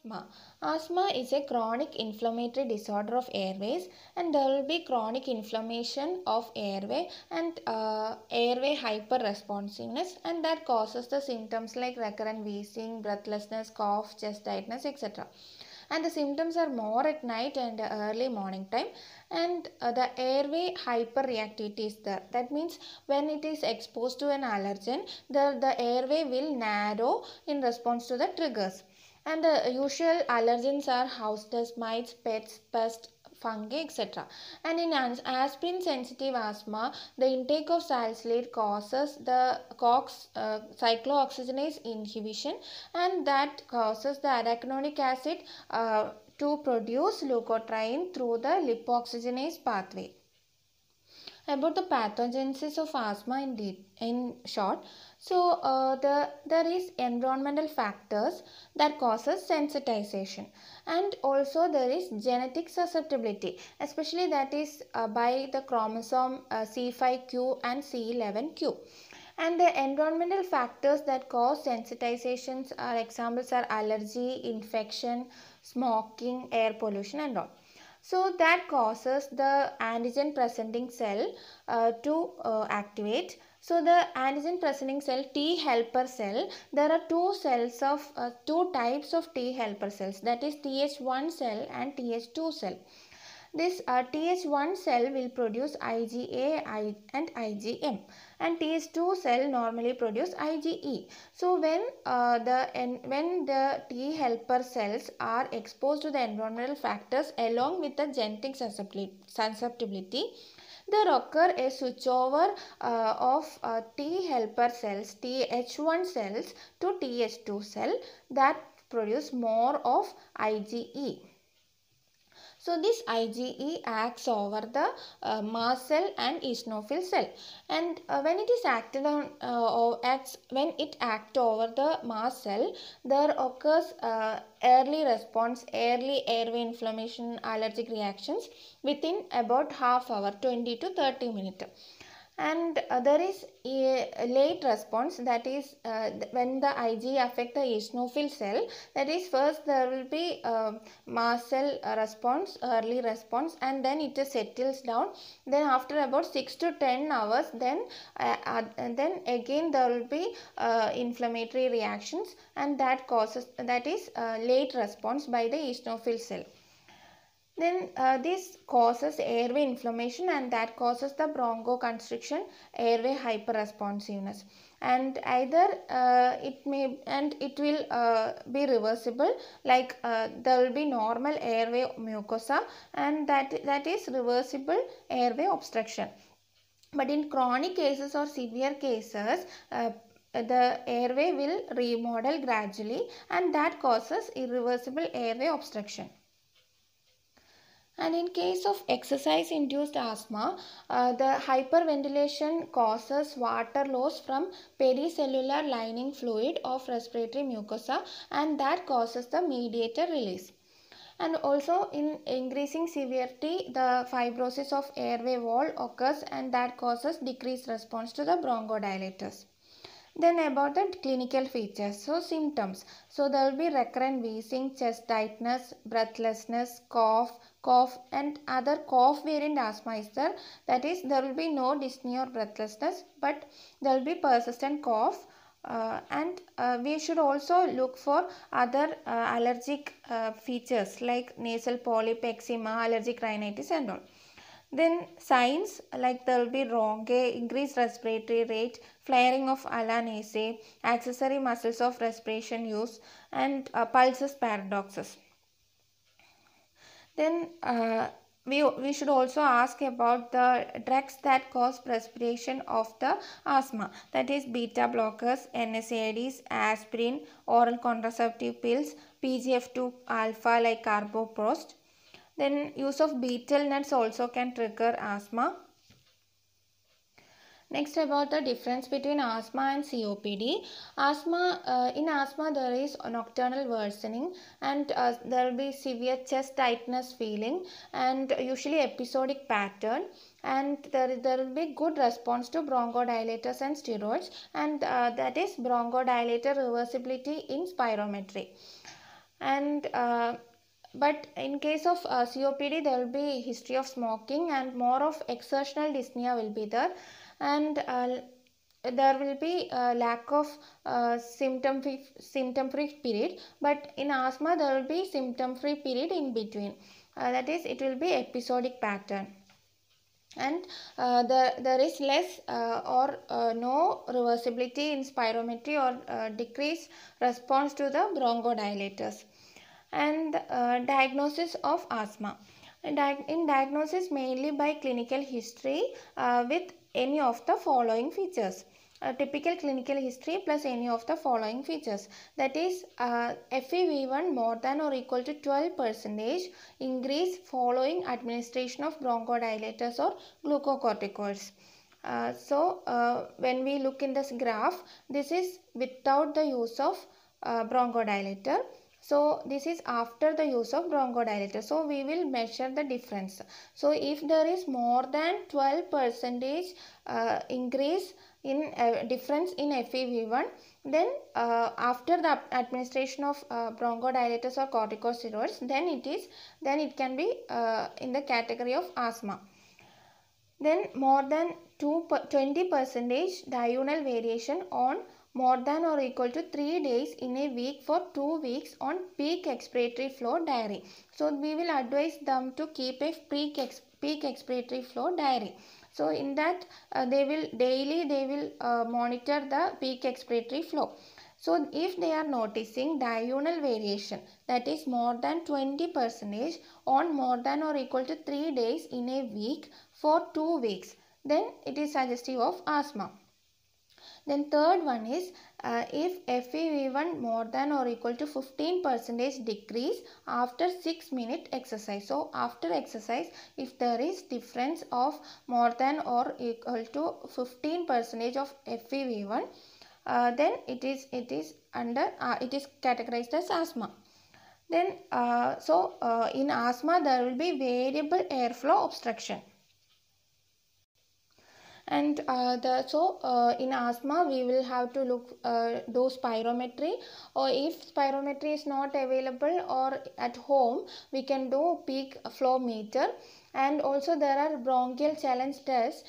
Asthma. Asthma is a chronic inflammatory disorder of airways, and there will be chronic inflammation of airway and airway hyperresponsiveness, and that causes the symptoms like recurrent wheezing, breathlessness, cough, chest tightness, etc. And the symptoms are more at night and early morning time, and the airway hyperreactivity is there. That means when it is exposed to an allergen, the airway will narrow in response to the triggers. And the usual allergens are house dust mites, pets, pests, fungi, etc. And in aspirin sensitive asthma, the intake of salicylate causes the cyclooxygenase inhibition, and that causes the arachidonic acid to produce leukotriene through the lipoxygenase pathway. About the pathogenesis of asthma in short, so there is environmental factors that causes sensitization, and also there is genetic susceptibility, especially that is by the chromosome C5q and C11q. And the environmental factors that cause sensitizations are examples are allergy, infection, smoking, air pollution and all. So that causes the antigen presenting cell to activate. So the antigen presenting cell, T helper cell, there are two types of T helper cells, that is Th1 cell and Th2 cell. This Th1 cell will produce IgA and IgM, and Th2 cell normally produce IgE. So when the T helper cells are exposed to the environmental factors along with the genetic susceptibility, there occur a switchover of T helper cells, Th1 cells to Th2 cell that produce more of IgE. So this IgE acts over the mast cell and eosinophil cell, and when it is acted on when it acts over the mast cell, there occurs early response, early airway inflammation, allergic reactions within about half hour, 20 to 30 minutes. And there is a late response, that is when the IgE affect the eosinophil cell, that is first there will be mast cell response, early response, and then it settles down. Then after about 6 to 10 hours, then again there will be inflammatory reactions, and that is late response by the eosinophil cell. Then this causes airway inflammation, and that causes the bronchoconstriction, airway hyperresponsiveness, and either it will be reversible, like there will be normal airway mucosa, and that is reversible airway obstruction. But in chronic cases or severe cases, the airway will remodel gradually, and that causes irreversible airway obstruction. And in case of exercise-induced asthma, the hyperventilation causes water loss from pericellular lining fluid of respiratory mucosa, and that causes the mediator release. And also in increasing severity, the fibrosis of airway wall occurs, and that causes decreased response to the bronchodilators. Then about the clinical features. So symptoms. So there will be recurrent wheezing, chest tightness, breathlessness, cough, and other cough variant asthma is there. That is, there will be no dyspnea or breathlessness, but there will be persistent cough. And we should also look for other allergic features like nasal polyp, eczema, allergic rhinitis and all. Then signs like there will be rhonche, increased respiratory rate, flaring of ala nasae, accessory muscles of respiration use, and pulses paradoxes. Then we should also ask about the drugs that cause perspiration of the asthma, that is beta blockers, NSAIDs, aspirin, oral contraceptive pills, PGF2 alpha like carboprost. Then use of betel nuts also can trigger asthma. Next, about the difference between asthma and COPD. In asthma there is a nocturnal worsening, and there will be severe chest tightness feeling, and usually episodic pattern, and there will be good response to bronchodilators and steroids, and that is bronchodilator reversibility in spirometry. And but in case of COPD, there will be history of smoking and more of exertional dyspnea will be there, and there will be lack of symptom free period. But in asthma there will be symptom free period in between, that is it will be episodic pattern. And there is less or no reversibility in spirometry or decreased response to the bronchodilators. And diagnosis of asthma. In diagnosis mainly by clinical history with any of the following features. Typical clinical history plus any of the following features, that is FEV1 more than or equal to 12% increase following administration of bronchodilators or glucocorticoids. When we look in this graph, this is without the use of bronchodilator. So this is after the use of bronchodilator. So we will measure the difference. So if there is more than 12% increase in difference in FEV1, then after the administration of bronchodilators or corticosteroids, then it can be in the category of asthma. Then more than 20% diurnal variation on more than or equal to 3 days in a week for 2 weeks on peak expiratory flow diary. So we will advise them to keep a peak expiratory flow diary. So in that they will monitor the peak expiratory flow. So if they are noticing diurnal variation, that is more than 20% on more than or equal to 3 days in a week for 2 weeks, then it is suggestive of asthma. Then third one is if FEV1 more than or equal to 15% decrease after 6-minute exercise. So after exercise, if there is difference of more than or equal to 15% of FEV1, then it is categorized as asthma. Then in asthma there will be variable airflow obstruction. And in asthma we will have to do spirometry, or if spirometry is not available or at home, we can do peak flow meter. And also there are bronchial challenge tests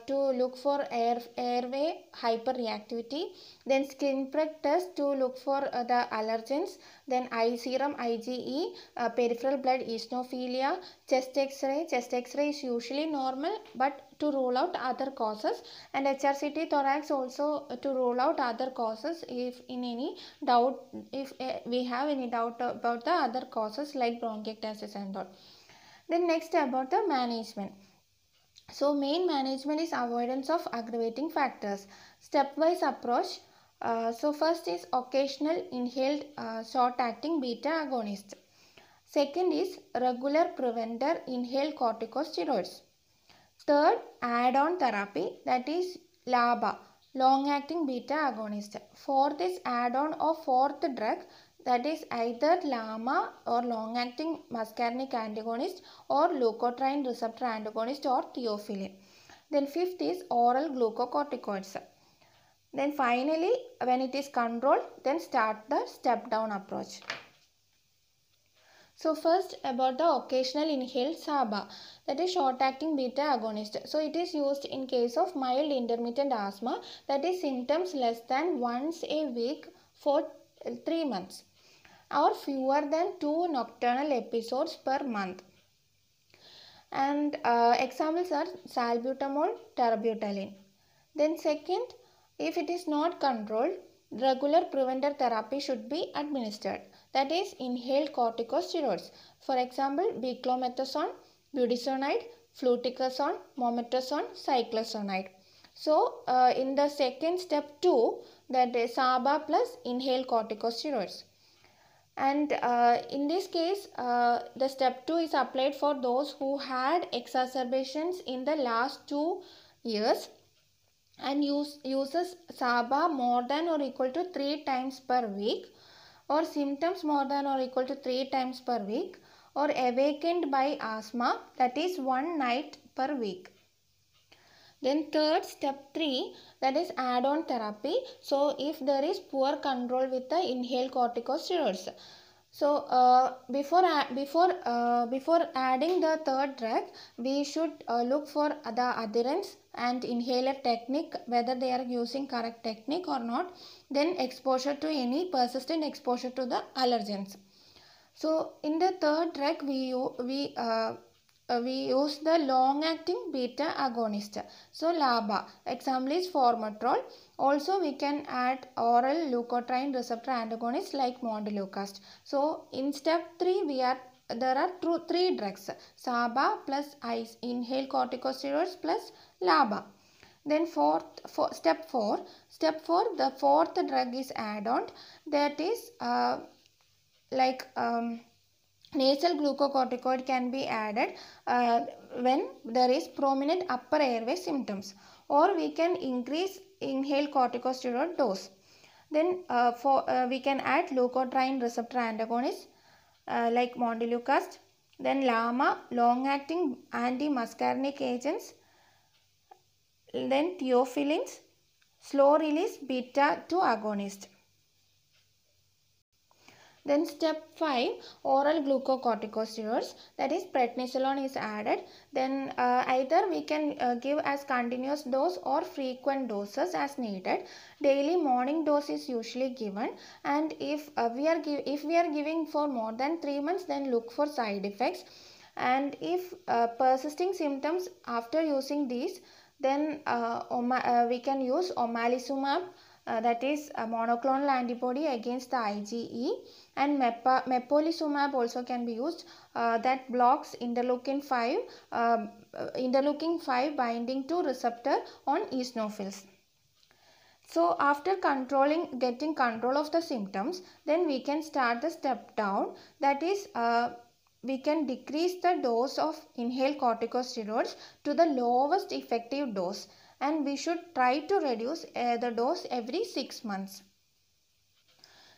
to look for airway hyperreactivity. Then skin prick test to look for the allergens. Then eye serum IgE, peripheral blood eosinophilia, chest x-ray. Chest x-ray is usually normal, but to rule out other causes, and HRCT thorax also to rule out other causes if we have any doubt about the other causes like bronchiectasis and all. Then next about the management. So main management is avoidance of aggravating factors. Stepwise approach. So first is occasional inhaled short-acting beta agonist. Second is regular preventer inhaled corticosteroids. Third, add-on therapy, that is LABA, long-acting beta agonist. Fourth is add-on of fourth drug, that is either LAMA or long-acting muscarinic antagonist or leukotriene receptor antagonist or theophylline. Then fifth is oral glucocorticoids. Then finally, when it is controlled, then start the step-down approach. So first about the occasional inhaled SABA, that is short-acting beta agonist. So it is used in case of mild intermittent asthma, that is symptoms less than once a week for 3 months or fewer than 2 nocturnal episodes per month. And examples are salbutamol, terbutaline. Then second, if it is not controlled, regular preventer therapy should be administered, that is inhaled corticosteroids. For example, beclomethasone, budesonide, fluticasone, mometasone, cyclophosphamide. So in the second step 2, that is SABA plus inhaled corticosteroids. And in this case, the step 2 is applied for those who had exacerbations in the last 2 years and uses SABA more than or equal to 3 times per week, or symptoms more than or equal to 3 times per week, or awakened by asthma, that is 1 night per week. Then third, step 3, that is add-on therapy. So if there is poor control with the inhaled corticosteroids, So before adding the third drug, we should look for the adherence and inhaler technique, whether they are using correct technique or not. Then exposure to any persistent exposure to the allergens. So in the third drug, we use the long-acting beta agonist. So LABA. Example is formoterol. Also we can add oral leukotriene receptor antagonists like montelukast. So in step 3 there are three drugs: SABA plus inhaled corticosteroids plus LABA. Then step 4, the fourth drug is add-on, that is nasal glucocorticoid can be added when there is prominent upper airway symptoms, or we can increase inhaled corticosteroid dose. Then we can add leukotriene receptor antagonists like montelukast. Then LAMA, long-acting anti-muscarinic agents. Then theophylline, slow-release beta-2 agonist. Then step 5, oral glucocorticosteroids, that is prednisolone is added. Then either we can give as continuous dose or frequent doses as needed. Daily morning dose is usually given, and if we are giving for more than 3 months, then look for side effects. And if persisting symptoms after using these, then we can use omalizumab, that is a monoclonal antibody against the IgE, and mepolizumab also can be used, that blocks interleukin 5 binding to receptor on eosinophils. So after getting control of the symptoms, then we can start the step down, that is we can decrease the dose of inhaled corticosteroids to the lowest effective dose, and we should try to reduce the dose every 6 months.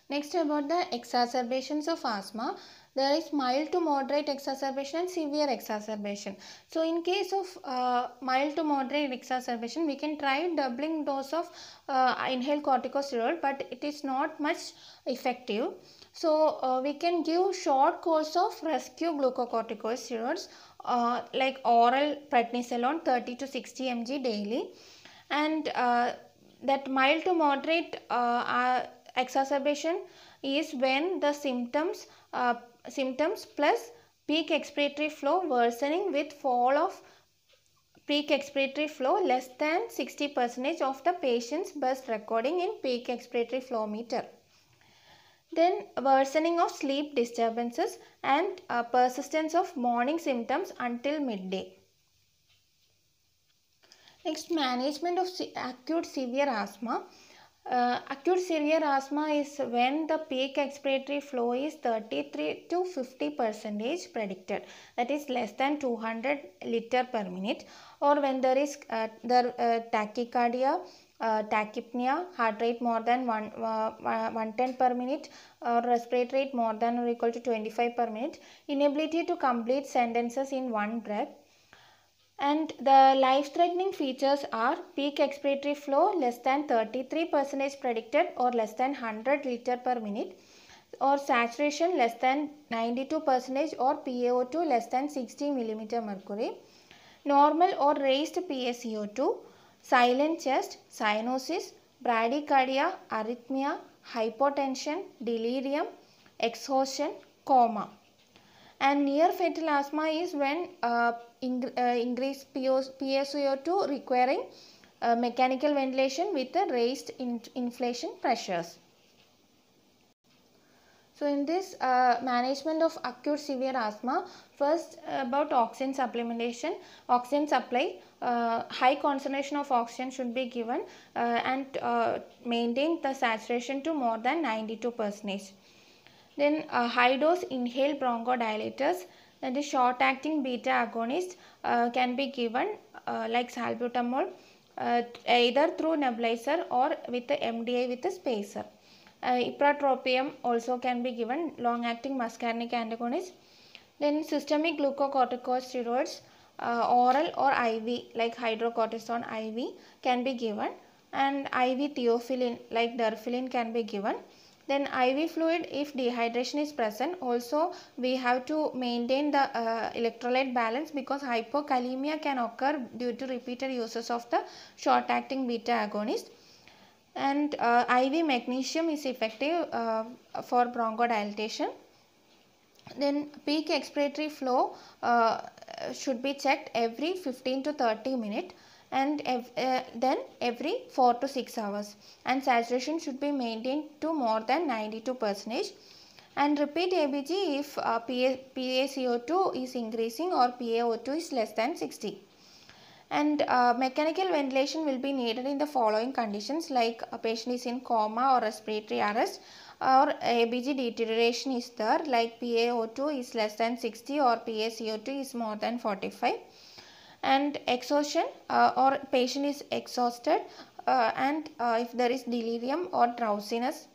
Next, about the exacerbations of asthma. There is mild to moderate exacerbation and severe exacerbation. So in case of mild to moderate exacerbation, we can try doubling dose of inhaled corticosteroid, but it is not much effective. So we can give short course of rescue glucocorticosteroids like oral prednisolone 30 to 60 mg daily, and that mild to moderate exacerbation is when the symptoms plus peak expiratory flow worsening with fall of peak expiratory flow less than 60% of the patient's best recording in peak expiratory flow meter. Then worsening of sleep disturbances and persistence of morning symptoms until midday. Next, management of acute severe asthma. Acute severe asthma is when the peak expiratory flow is 33 to 50% predicted, that is less than 200 liter per minute, or when there is tachycardia, tachypnea, heart rate more than 110 per minute, or respiratory rate more than or equal to 25 per minute, inability to complete sentences in one breath. And the life-threatening features are peak expiratory flow less than 33% predicted or less than 100 liter per minute, or saturation less than 92% or PaO2 less than 60 mm mercury, normal or raised PaCO2, silent chest, cyanosis, bradycardia, arrhythmia, hypotension, delirium, exhaustion, coma. And near fatal asthma is when increased PaCO2 requiring mechanical ventilation with the raised inflation pressures. So in this management of acute severe asthma, first about oxygen supplementation. Oxygen supply, high concentration of oxygen should be given and maintain the saturation to more than 92%. Then high dose inhaled bronchodilators, that is short acting beta agonist can be given like salbutamol either through nebulizer or with the MDI with a spacer. Ipratropium also can be given, long acting muscarinic antagonist. Then systemic glucocorticosteroids, oral or IV like hydrocortisone IV can be given, and IV theophylline like derphylline can be given. Then IV fluid, if dehydration is present, also we have to maintain the electrolyte balance, because hypokalemia can occur due to repeated uses of the short acting beta agonist. And IV magnesium is effective for bronchodilation. Then peak expiratory flow should be checked every 15 to 30 minutes, and then every 4 to 6 hours, and saturation should be maintained to more than 92%, and repeat ABG if PaCO2 is increasing or PaO2 is less than 60. And mechanical ventilation will be needed in the following conditions, like a patient is in coma or respiratory arrest, or ABG deterioration is there, like PaO2 is less than 60 or PaCO2 is more than 45, and exhaustion or patient is exhausted, and if there is delirium or drowsiness